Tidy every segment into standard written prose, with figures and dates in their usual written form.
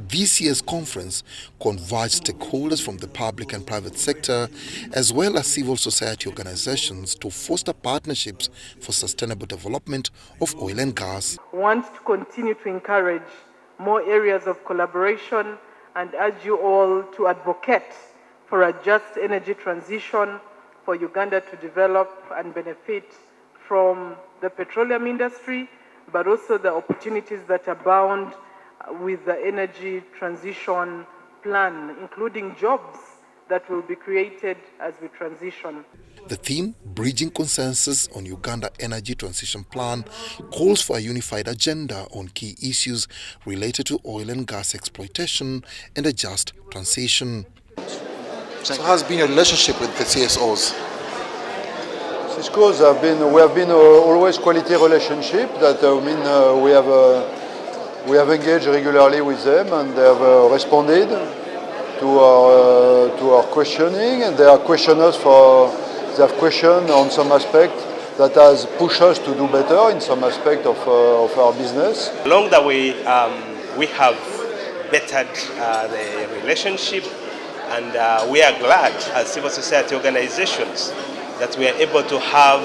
This year's conference converged stakeholders from the public and private sector, as well as civil society organizations, to foster partnerships for sustainable development of oil and gas. We want to continue to encourage more areas of collaboration and urge you all to advocate for a just energy transition for Uganda to develop and benefit from the petroleum industry, but also the opportunities that abound with the energy transition plan, including jobs that will be created as we transition. The theme, Bridging Consensus on Uganda Energy Transition Plan, calls for a unified agenda on key issues related to oil and gas exploitation and a just transition. So how has been your relationship with the CSOs? CSOs we have been always quality relationship. That we have engaged regularly with them, and they have responded to our questioning, and they have questioned on some aspect that has pushed us to do better in some aspect of our business. Along the way, we have bettered the relationship, and we are glad as civil society organizations that we are able to have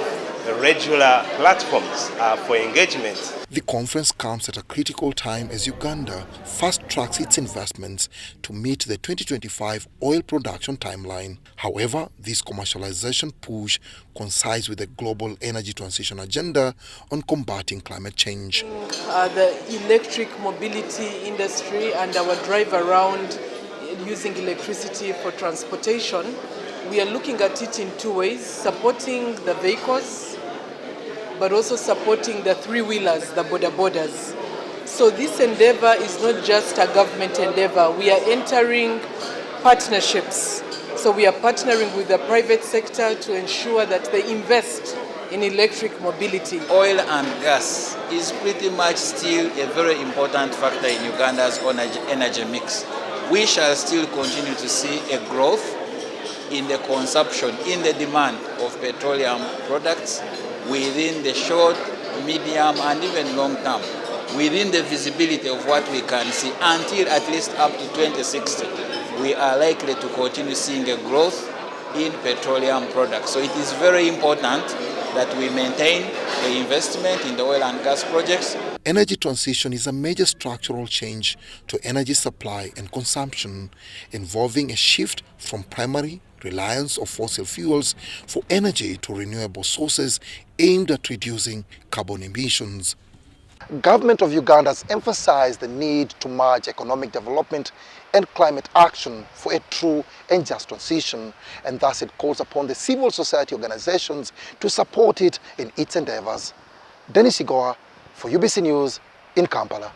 regular platforms for engagement. The conference comes at a critical time as Uganda fast-tracks its investments to meet the 2025 oil production timeline. However, this commercialization push coincides with the global energy transition agenda on combating climate change. The electric mobility industry and our drive around using electricity for transportation, we are looking at it in two ways: supporting the vehicles, but also supporting the three-wheelers, the border-borders. So this endeavor is not just a government endeavor. We are entering partnerships. So we are partnering with the private sector to ensure that they invest in electric mobility. Oil and gas is pretty much still a very important factor in Uganda's energy mix. We shall still continue to see a growth in the consumption, in the demand of petroleum products within the short, medium, and even long term, within the visibility of what we can see until at least up to 2060. We are likely to continue seeing a growth in petroleum products. So it is very important that we maintain the investment in the oil and gas projects. Energy transition is a major structural change to energy supply and consumption, involving a shift from primary reliance of fossil fuels for energy to renewable sources aimed at reducing carbon emissions. Government of Uganda has emphasized the need to merge economic development and climate action for a true and just transition, and thus it calls upon the civil society organizations to support it in its endeavors. Dennis Igoa for UBC News in Kampala.